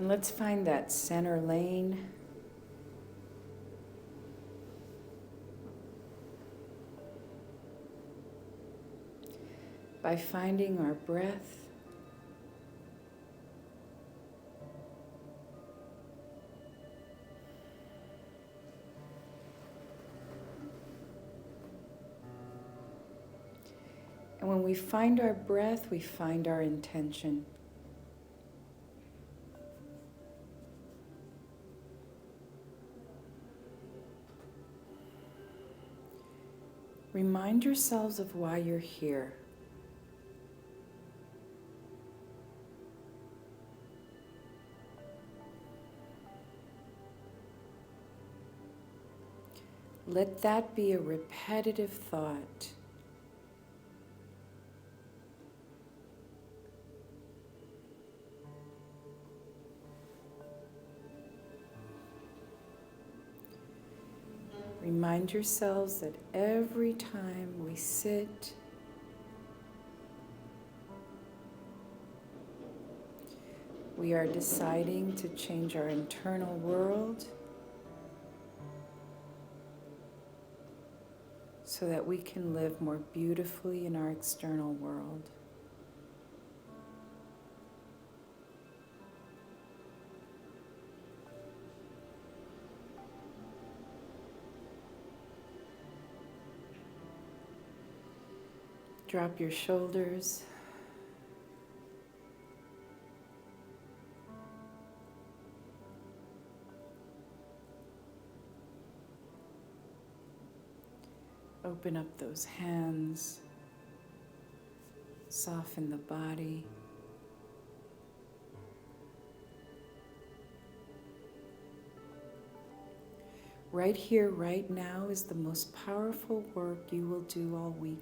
And let's find that center lane. By finding our breath. And when we find our breath, we find our intention. Remind yourselves of why you're here. Let that be a repetitive thought. Remind yourselves that every time we sit, we are deciding to change our internal world so that we can live more beautifully in our external world. Drop your shoulders. Open up those hands. Soften the body. Right here, right now is the most powerful work you will do all week.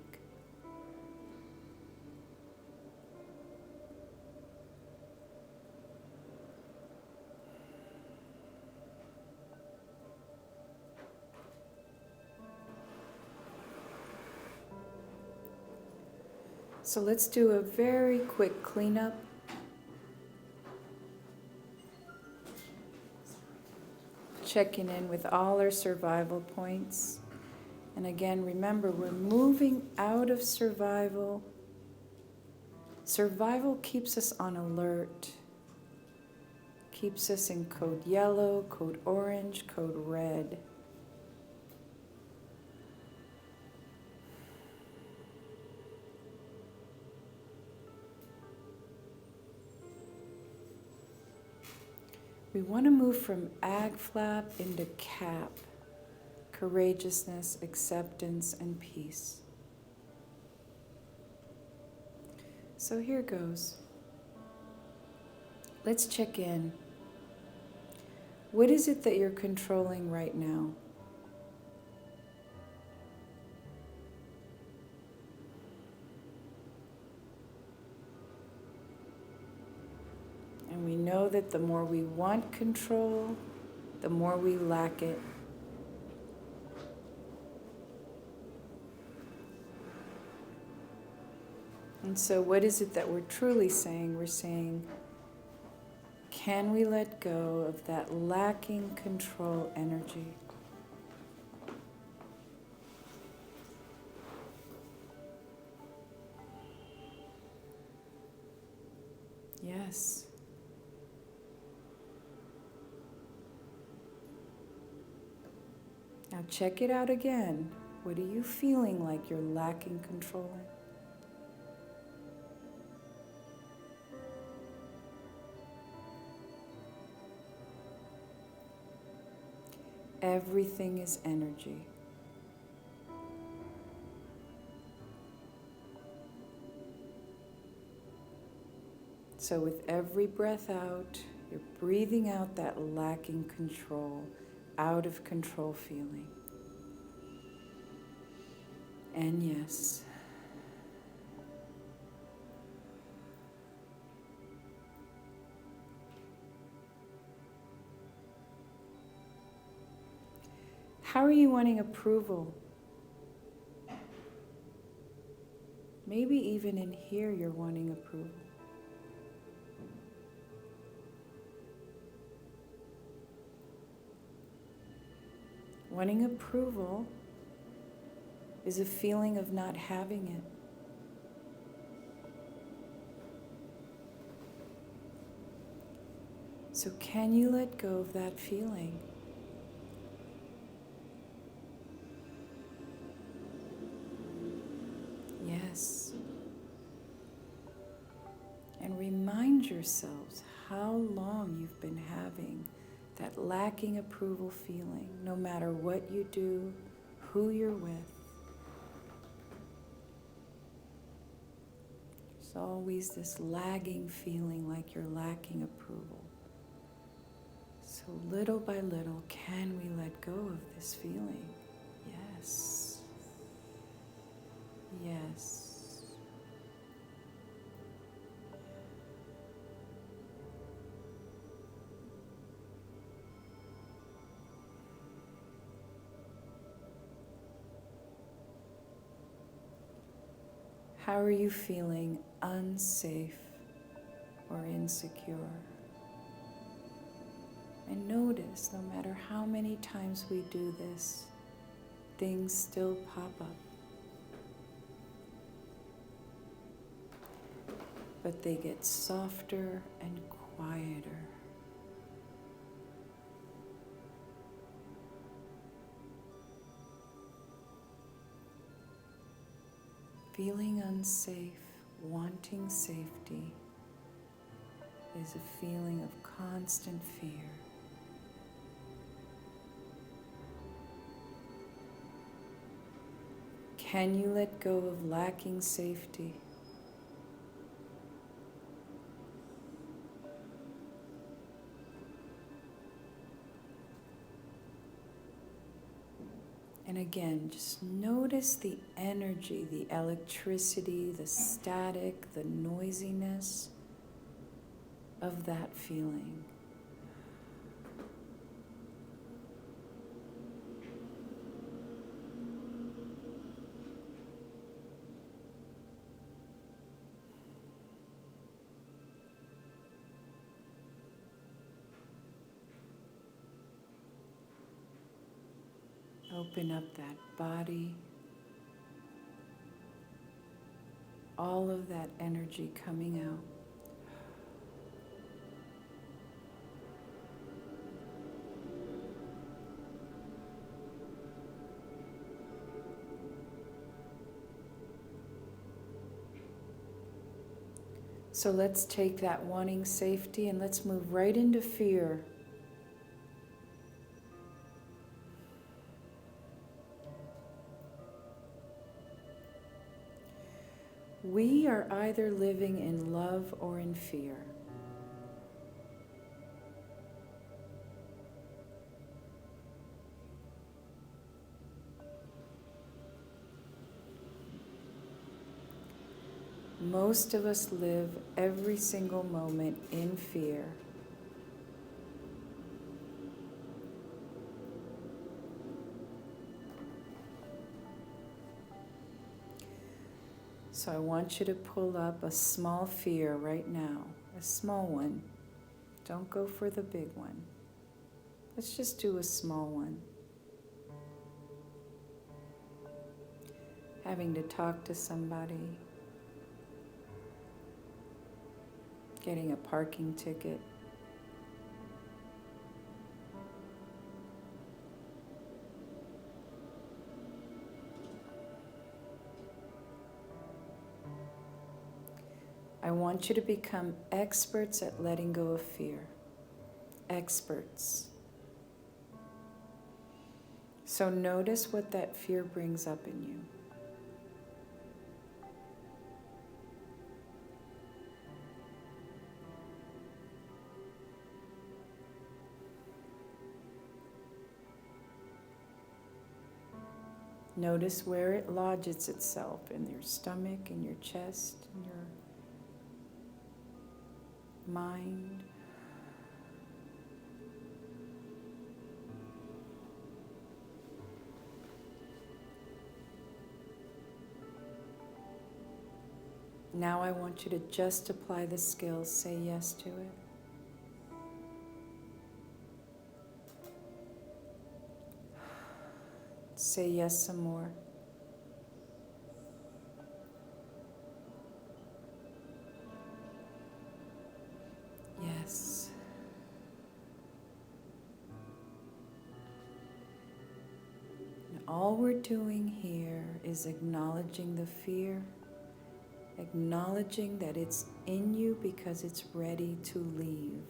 So let's do a very quick cleanup. Checking in with all our survival points. And again, remember, we're moving out of survival. Survival keeps us on alert. Keeps us in code yellow, code orange, code red. We want to move from ag flap into cap, courageousness, acceptance, and peace. So here goes. Let's check in. What is it that you're controlling right now? And we know that the more we want control, the more we lack it. And so what is it that we're truly saying? We're saying, can we let go of that lacking control energy? Yes. Now check it out again. What are you feeling like you're lacking control in? Everything is energy. So with every breath out, you're breathing out that lacking control, out of control feeling. And yes. How are you wanting approval? Maybe even in here you're wanting approval. Wanting approval is a feeling of not having it. So can you let go of that feeling? Yes. And remind yourselves how long you've been having that lacking approval feeling, no matter what you do, who you're with. There's always this lagging feeling like you're lacking approval. So little by little, can we let go of this feeling? Yes. Yes. How are you feeling unsafe or insecure? And notice, no matter how many times we do this, things still pop up. But they get softer and quieter. Feeling unsafe, wanting safety, is a feeling of constant fear. Can you let go of lacking safety? And again, just notice the energy, the electricity, the static, the noisiness of that feeling. Open up that body, all of that energy coming out. So let's take that wanting safety and let's move right into fear. We are either living in love or in fear. Most of us live every single moment in fear. So I want you to pull up a small fear right now, a small one. Don't go for the big one. Let's just do a small one. Having to talk to somebody, getting a parking ticket, I want you to become experts at letting go of fear. Experts. So notice what that fear brings up in you. Notice where it lodges itself in your stomach, in your chest, in your mind. Now I want you to just apply the skills, say yes to it. Say yes some more. Yes. And all we're doing here is acknowledging the fear, acknowledging that it's in you because it's ready to leave.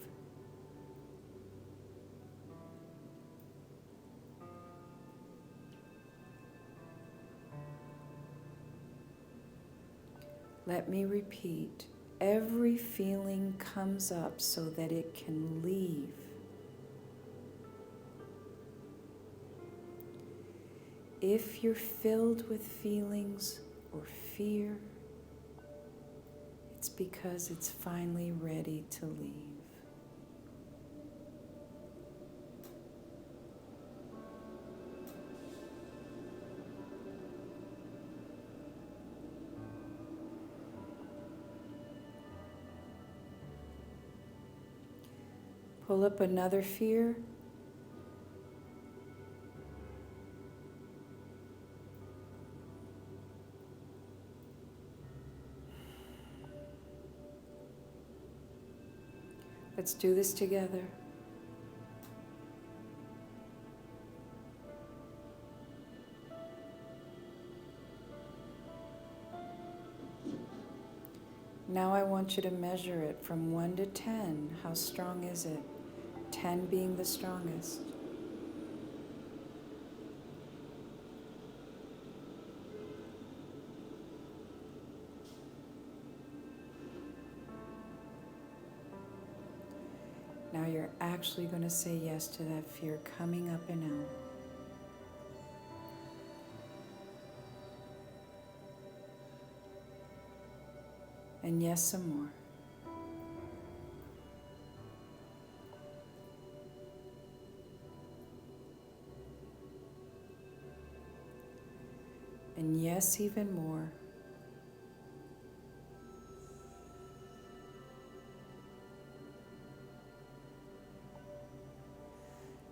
Let me repeat, every feeling comes up so that it can leave. If you're filled with feelings or fear, it's because it's finally ready to leave. Pull up another fear. Let's do this together. Now I want you to measure it from 1 to 10. How strong is it? 10 being the strongest. Now you're actually going to say yes to that fear coming up and out. And yes, some more. And yes, even more.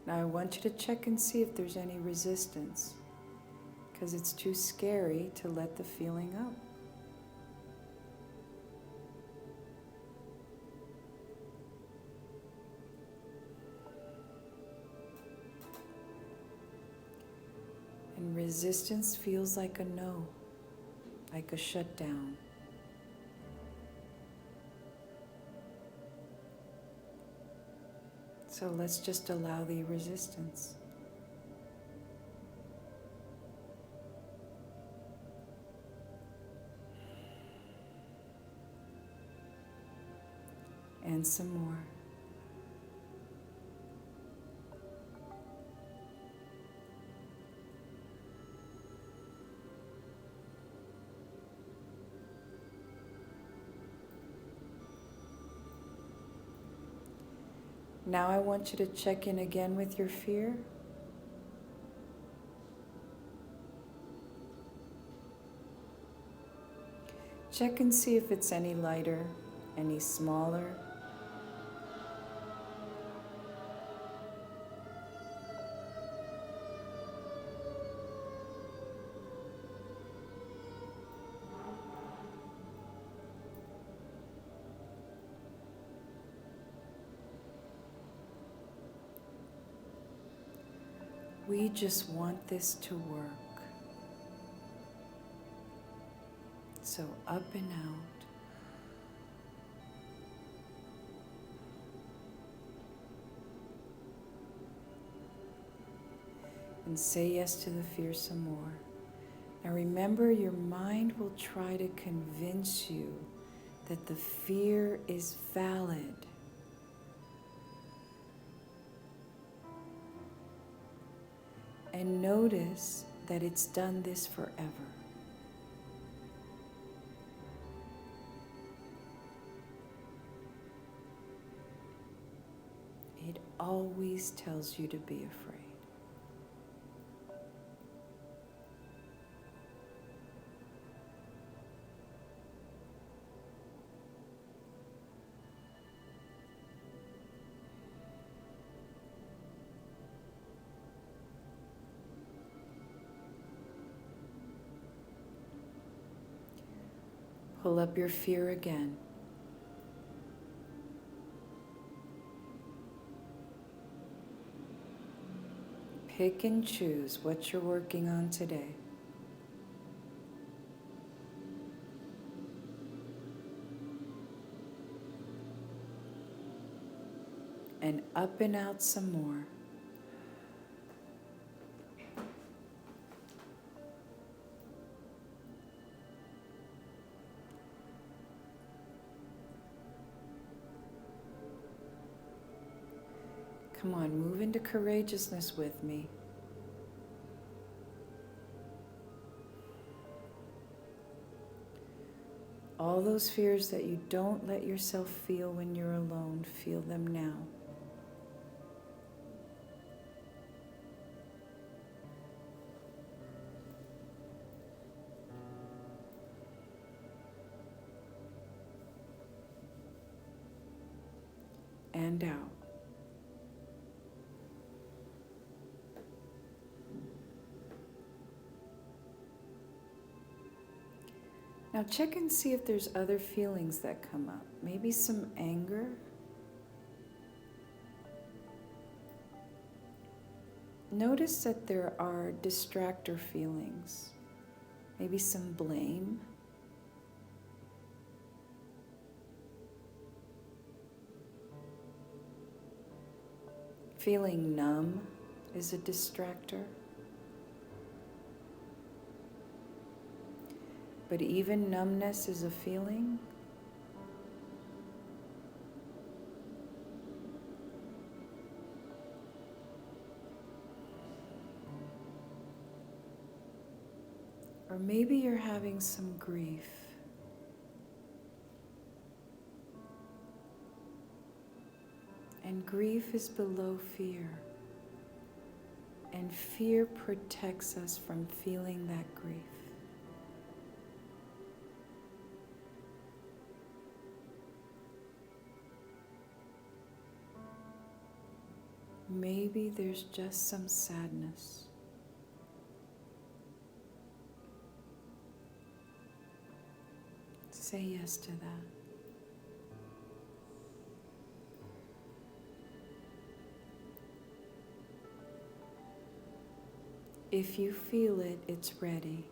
Now I want you to check and see if there's any resistance, because it's too scary to let the feeling out. And resistance feels like a no, like a shutdown. So let's just allow the resistance. And some more. Now I want you to check in again with your fear. Check and see if it's any lighter, any smaller. We just want this to work. So up and out. And say yes to the fear some more. Now remember, your mind will try to convince you that the fear is valid. And notice that it's done this forever. It always tells you to be afraid. Pull up your fear again. Pick and choose what you're working on today. And up and out some more. Come on, move into courageousness with me. All those fears that you don't let yourself feel when you're alone, feel them now. And out. Now check and see if there's other feelings that come up. Maybe some anger. Notice that there are distractor feelings. Maybe some blame. Feeling numb is a distractor. But even numbness is a feeling. Or maybe you're having some grief. And grief is below fear. And fear protects us from feeling that grief. Maybe there's just some sadness. Say yes to that. If you feel it, it's ready.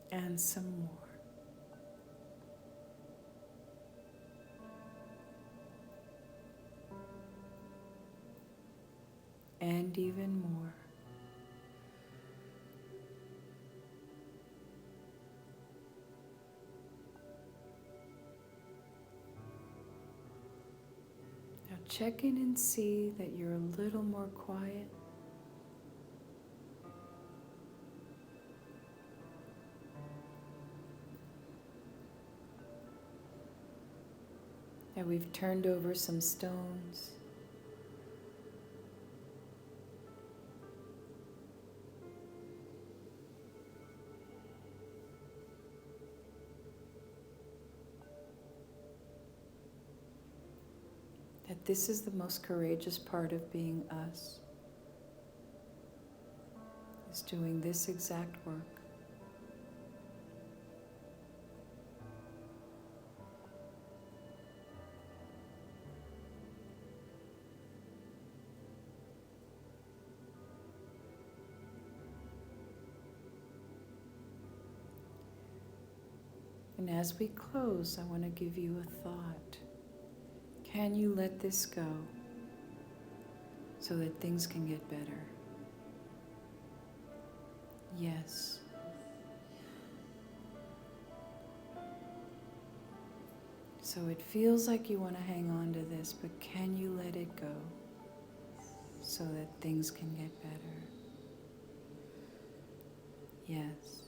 And some more. And even more. Now check in and see that you're a little more quiet. Now we've turned over some stones. That this is the most courageous part of being us, is doing this exact work. And as we close, I want to give you a thought. Can you let this go so that things can get better? Yes. So it feels like you want to hang on to this, but can you let it go so that things can get better? Yes.